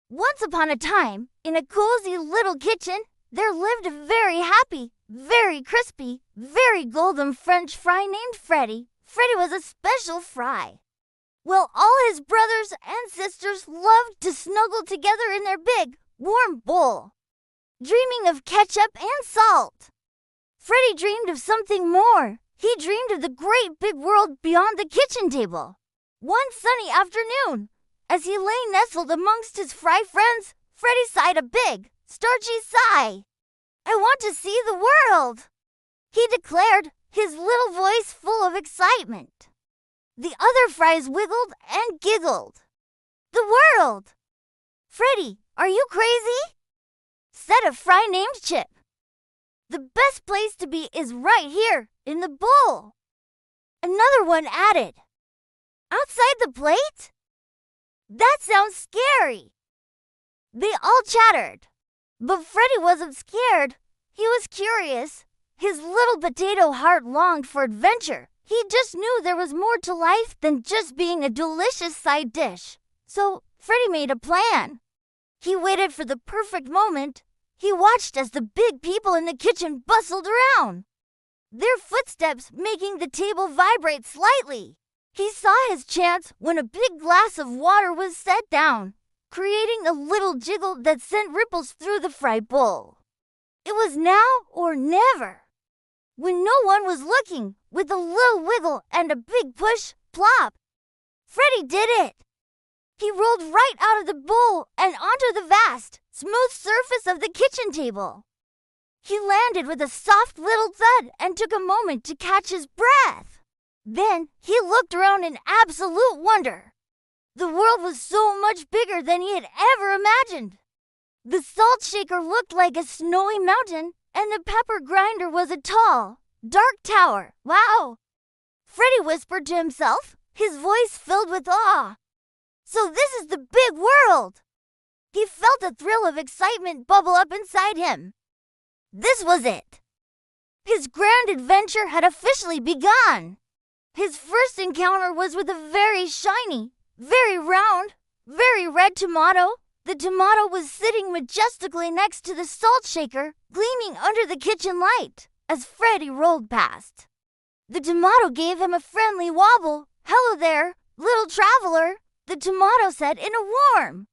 Once upon a time, in a cozy little kitchen, there lived a very happy, very crispy, very golden French fry named Freddy. Freddy was a special fry. Well, all his brothers and sisters loved to snuggle together in their big, warm bowl, dreaming of ketchup and salt. Freddy dreamed of something more. He dreamed of the great big world beyond the kitchen table. One sunny afternoon, as he lay nestled amongst his fry friends, Freddy sighed a big, starchy sigh. "I want to see the world," he declared, his little voice full of excitement. The other fries wiggled and giggled. "The world! Freddy, are you crazy?" said a fry named Chip. "The best place to be is right here, in the bowl." Another one added, "Outside the plate? That sounds scary." They all chattered. But Freddy wasn't scared. He was curious. His little potato heart longed for adventure. He just knew there was more to life than just being a delicious side dish. So Freddy made a plan. He waited for the perfect moment. He watched as the big people in the kitchen bustled around, their footsteps making the table vibrate slightly. He saw his chance when a big glass of water was set down, creating a little jiggle that sent ripples through the fry bowl. It was now or never. When no one was looking, with a little wiggle and a big push, plop, Freddy did it. He rolled right out of the bowl and onto the vast, smooth surface of the kitchen table. He landed with a soft little thud and took a moment to catch his breath. Then he looked around in absolute wonder. The world was so much bigger than he had ever imagined. The salt shaker looked like a snowy mountain, and the pepper grinder was a tall, dark tower. Wow! Freddy whispered to himself, his voice filled with awe. So this is the big world! He felt a thrill of excitement bubble up inside him. This was it. His grand adventure had officially begun. His first encounter was with a very shiny, very round, very red tomato. The tomato was sitting majestically next to the salt shaker, gleaming under the kitchen light, as Freddy rolled past. The tomato gave him a friendly wobble. "Hello there, little traveler," the tomato said in a warm,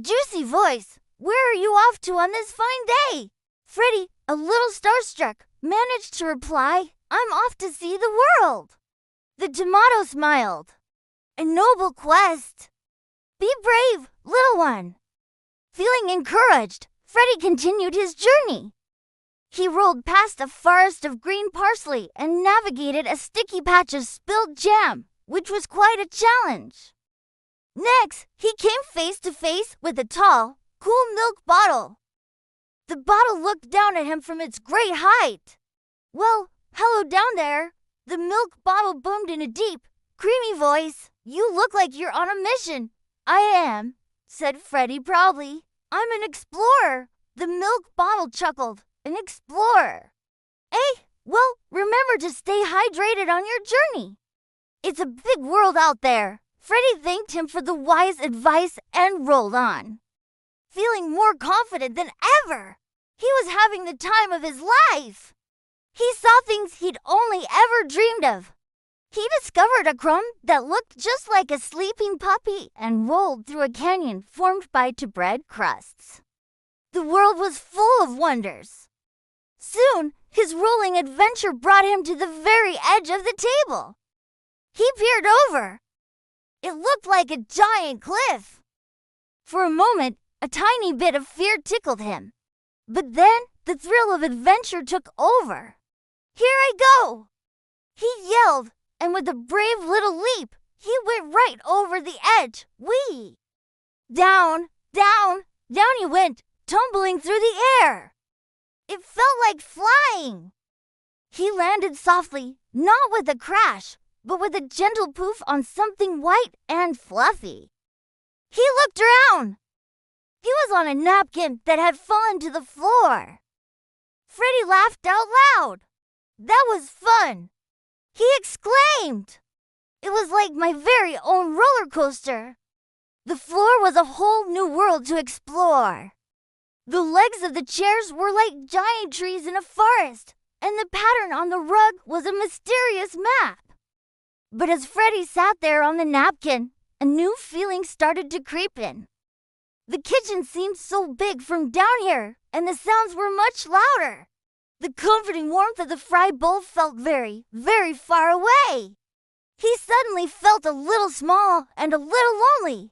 juicy voice. "Where are you off to on this fine day?" Freddy, a little starstruck, managed to reply, "I'm off to see the world." The tomato smiled. "A noble quest. Be brave, little one." Feeling encouraged, Freddy continued his journey. He rolled past a forest of green parsley and navigated a sticky patch of spilled jam, which was quite a challenge. Next, he came face to face with a tall, cool milk bottle. The bottle looked down at him from its great height. "Well, hello down there," the milk bottle boomed in a deep, creamy voice. "You look like you're on a mission." "I am," said Freddy proudly. "I'm an explorer." The milk bottle chuckled. "An explorer? Eh? Well, remember to stay hydrated on your journey. It's a big world out there." Freddy thanked him for the wise advice and rolled on, feeling more confident than ever. He was having the time of his life. He saw things he'd only ever dreamed of. He discovered a crumb that looked just like a sleeping puppy and rolled through a canyon formed by two bread crusts. The world was full of wonders. Soon, his rolling adventure brought him to the very edge of the table. He peered over. It looked like a giant cliff. For a moment, a tiny bit of fear tickled him. But then, the thrill of adventure took over. "Here I go!" he yelled, and with a brave little leap, he went right over the edge. Whee! Down, down, down he went, tumbling through the air. It felt like flying. He landed softly, not with a crash, but with a gentle poof on something white and fluffy. He looked around. He was on a napkin that had fallen to the floor. Freddy laughed out loud. "That was fun," he exclaimed. "It was like my very own roller coaster." The floor was a whole new world to explore. The legs of the chairs were like giant trees in a forest, and the pattern on the rug was a mysterious map. But as Freddie sat there on the napkin, a new feeling started to creep in. The kitchen seemed so big from down here, and the sounds were much louder. The comforting warmth of the fry bowl felt very, very far away. He suddenly felt a little small and a little lonely.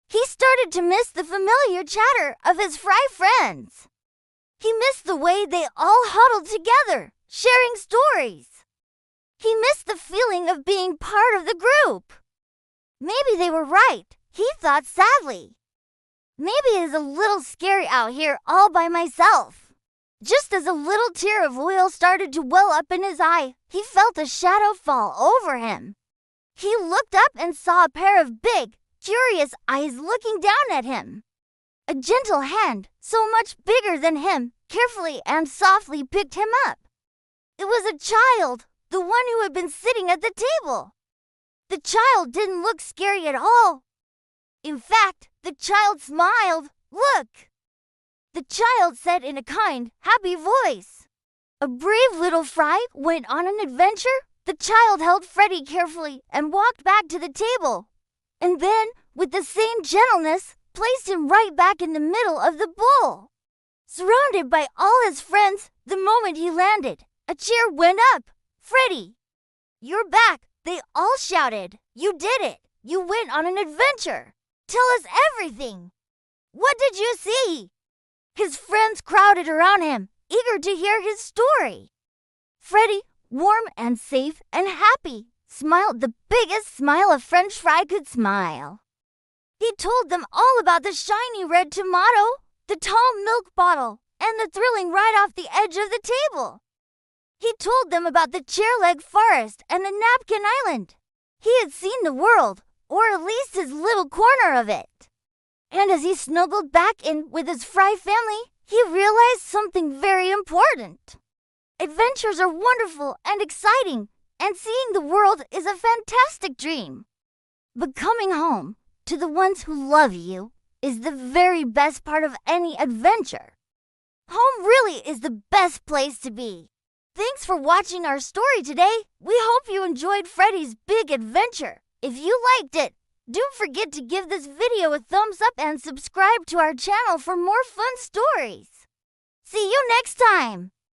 He started to miss the familiar chatter of his fry friends. He missed the way they all huddled together, sharing stories. He missed the feeling of being part of the group. Maybe they were right, he thought sadly. Maybe it is a little scary out here all by myself. Just as a little tear of oil started to well up in his eye, he felt a shadow fall over him. He looked up and saw a pair of big, curious eyes looking down at him. A gentle hand, so much bigger than him, carefully and softly picked him up. It was a child, the one who had been sitting at the table. The child didn't look scary at all. In fact, the child smiled. Look! The child said in a kind, happy voice. A brave little fry went on an adventure. The child held Freddie carefully and walked back to the table. And then, with the same gentleness, placed him right back in the middle of the bowl. Surrounded by all his friends, the moment he landed, a cheer went up. Freddie, you're back, they all shouted. You did it. You went on an adventure. Tell us everything. What did you see? His friends crowded around him, eager to hear his story. Freddie, warm and safe and happy, smiled the biggest smile a French fry could smile. He told them all about the shiny red tomato, the tall milk bottle, and the thrilling ride off the edge of the table. He told them about the chair-leg forest and the napkin island. He had seen the world, or at least his little corner of it. And as he snuggled back in with his fry family, he realized something very important. Adventures are wonderful and exciting, and seeing the world is a fantastic dream. But coming home to the ones who love you is the very best part of any adventure. Home really is the best place to be. Thanks for watching our story today. We hope you enjoyed Freddie's big adventure. If you liked it, don't forget to give this video a thumbs up and subscribe to our channel for more fun stories. See you next time!